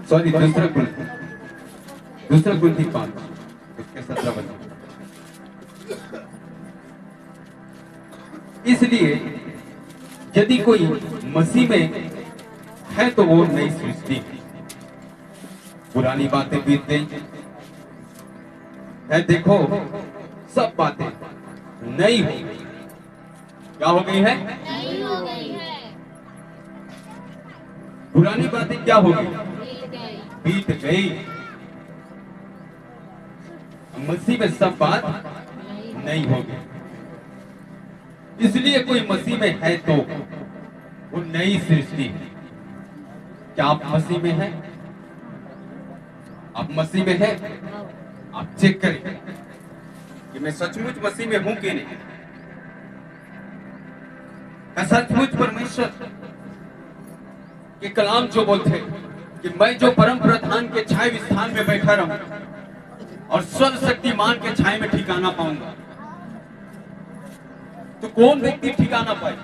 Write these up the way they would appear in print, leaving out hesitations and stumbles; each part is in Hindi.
सॉरी, दूसरा कुल थी 5, उसके 17 बच्चे। इसलिए यदि कोई मसीह में है तो वो नई सृष्टि है। पुरानी बातें बीत गई है, देखो सब बातें नई हो गई। क्या हो गई है? नई हो गई है। पुरानी बातें क्या हो गई? बीत गई। मसीह में सब बात नहीं हो गई। इसलिए कोई मसीह में है तो वो नई सृष्टि है। क्या आप मसीह में हैं? आप मसीह में हैं? आप चेक करें कि मैं सचमुच मसीह में हूं कि नहीं। मैं सचमुच परमेश्वर के कलाम जो बोलते हैं कि मैं जो परम प्रधान के छाए स्थान में बैठा रहूं और सर्वशक्तिमान के छाए में ठिकाना पाऊंगा, तो कौन व्यक्ति ठिकाना पाए?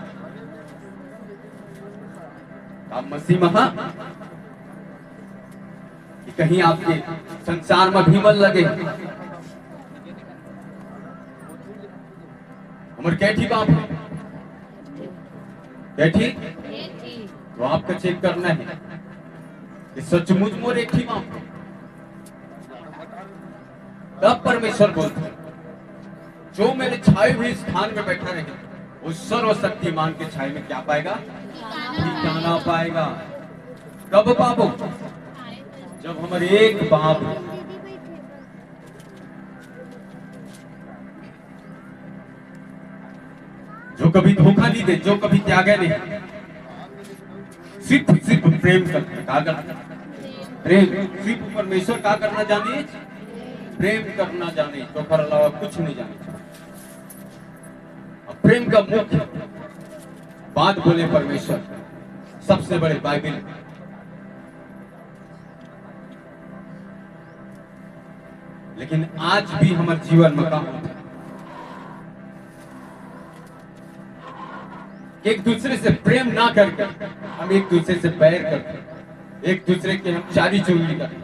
आप मसीह में हैं कि कहीं आपके संसार में भीमल लगे? उम्र कैठी बाप है? कैठी? तो आपका चेक करना है कि सचमुच मोर एक ही बाप है। तब परमेश्वर बोलते हैं जो मेरे छाए हुए स्थान में बैठा रहे वो सर्वशक्तिमान के छाए में क्या पाएगा? ठिकाना पाएगा। कब बाबू? जब हमारे एक बाप जो कभी धोखा नहीं दे, जो कभी त्यागे नहीं, सिर्फ प्रेम करते। क्या करते? प्रेम। सिर्फ परमेश्वर क्या करना जाने? प्रेम करना जाने, तो पर अलावा कुछ नहीं जाने। प्रेम का मुख्य बात बोले परमेश्वर सबसे बड़े बाइबल। लेकिन आज भी हमारे जीवन में काम होता है एक दूसरे से प्रेम ना करके हम एक दूसरे से बैर करते, एक दूसरे के हम चारी चुगली करते।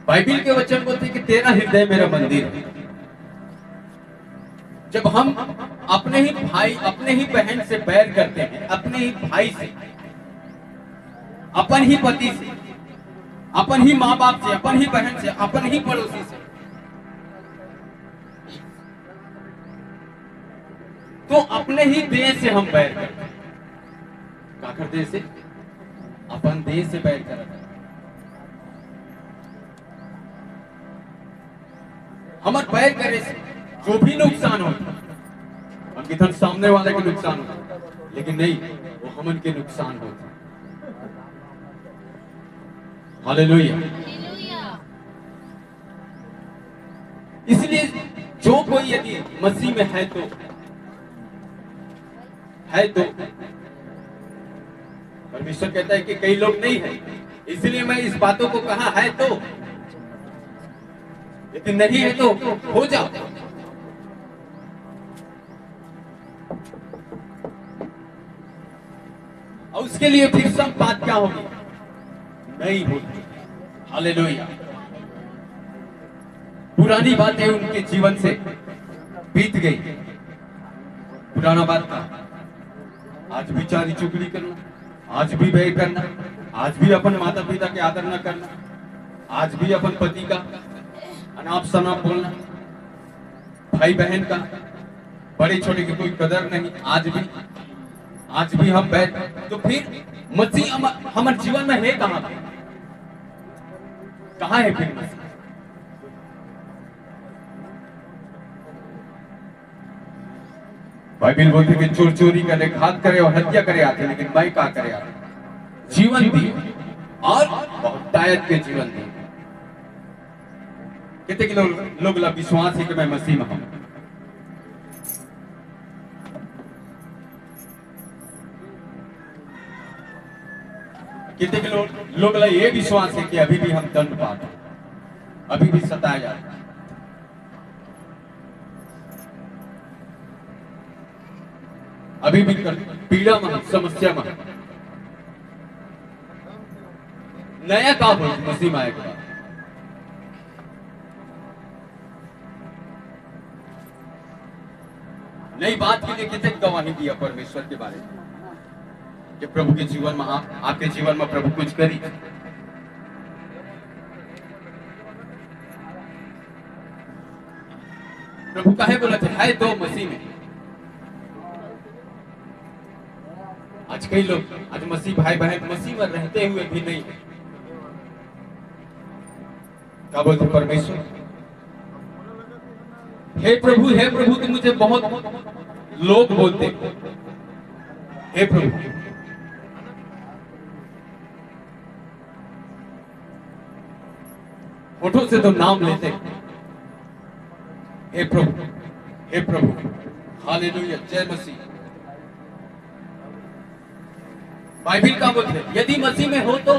बाइबल के वचन बोलते कि तेरा हृदय मेरा मंदिर है। जब हम अपने ही भाई, अपने ही बहन से बैर करते हैं, अपने ही भाई से, अपन ही पति से, अपन ही माँ बाप से, अपन ही बहन से, अपन ही पड़ोसी से, तो अपने ही देश से हम बैर करते हैं। काकर देश से? अपन देश से बैर करते हैं। हमारे बैर करे से जो भी नुकसान हो, उनके धन सामने वाले के नुकसान हो, लेकिन नहीं, वो हमन के नुकसान होते। हालेलुया। इसलिए जो कोई यदि मसीह में है तो परमेश्वर कहता है कि कई लोग नहीं है, इसलिए मैं इस बातों को कहा है तो, यदि नहीं है तो हो जाओ। और उसके लिए फिर सब बात क्या होगी? नहीं होगी। हालेलुया। पुरानी बातें उनके जीवन से बीत गई। पुराना बात था, आज भी चारी चुगली करना, आज भी व्यय करना, आज भी अपन माता पिता के आदर न करना, आज भी अपन पति का अनाप शनाप बोलना, भाई बहन का बड़े छोटे की कोई कदर नहीं। आज भी हम बैठ, तो फिर मसीह हमारे जीवन में है कहां पे? कहां है फिर मसीह? बाइबल बोलती कि चोर चोरी करे, घात करे और हत्या करे आते, लेकिन मैं क्या करे आते? जीवन दी और बहुतायत के जीवन दी। कितने के लोग विश्वास है कि मैं मसीह में हूं? कितने के लोग ये विश्वास है कि अभी भी हम दंड पाते, अभी भी सताया जाता, अभी भी पीड़ा में, समस्या में। नया काम हो मसीह में आएगा। नई बात के लिए कितने गवाही दिया परमेश्वर के बारे में कि प्रभु के जीवन में आपके जीवन में प्रभु कुछ करी। प्रभु काहे बोला थे है तो मसीह में। आज कई लोग आज मसीह भाई बहन मसीह में रहते हुए भी नहीं है। क्या बोलते परमेश्वर हे प्रभु तो मुझे बहुत लोग बोलते हे प्रभु। होठों से तो नाम लेते हे प्रभु हालेलुया जय मसीह। बाइबिल का बोलते यदि मसीह में हो तो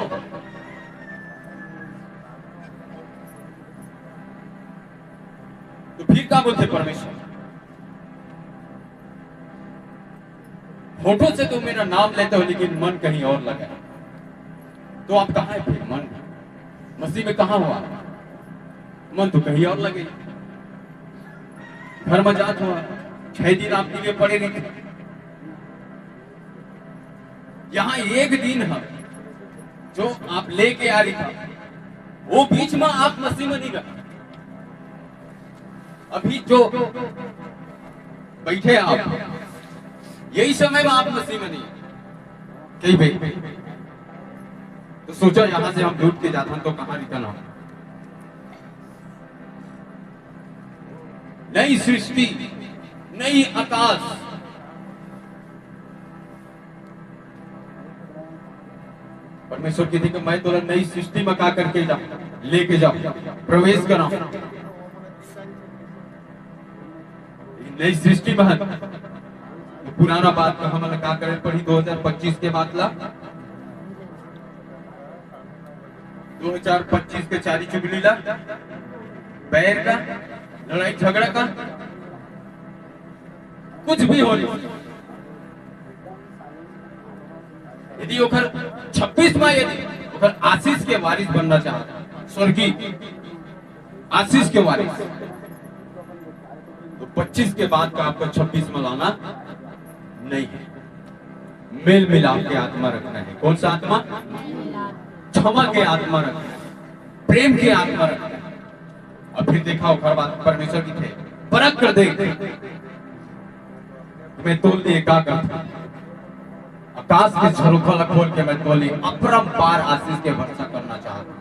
फिर क्या बोलते परमेश्वर। होठों से तो मेरा नाम लेते हो लेकिन मन कहीं और लगा तो आप कहां है फिर। मन मसीह में कहां हुआ, मन तो कहीं और लगे। घर में जात हुआ 6 दिन आप दिए पड़े रहे। यहां एक दिन है जो आप लेके आ रही था वो बीच में आप मसीह में नहीं रहे। अभी जो बैठे आप यही समय में आप मसीह में नहीं कहीं भाई तो सोचा यहां से हम लूट के जाते तो कहां रिटर्न हो। नई सृष्टि नई आकाश परमेश्वर की थी कि मैं तो नई सृष्टि में का करके जाऊं लेके जाऊं प्रवेश करा नई सृष्टि में। तो पुराना बात का हमने का करे पढ़ी 2025 के बाद ला 2025 के चारी चुगली ला बैर का लड़ाई झगड़ा का कुछ भी हो यदि ओकर 26 में यदि ओकर आशीष के वारिस बनना चाहता स्वर्गीय आशीष के वारिस तो 25 के बाद का आपको 26 में लाना नहीं है। मेल मिलाप के आत्मा रखना है। कौन सा आत्मा, क्षमा के आत्मा रखना है, प्रेम के आत्मा रखना है। और फिर देखा हो खर बात परमेश्वर की थे परख कर देख मैं तोल दिए का करता आकाश के झरोखा खोल के मैं तोली अपरंपार आशीष के वर्षा करना चाहता।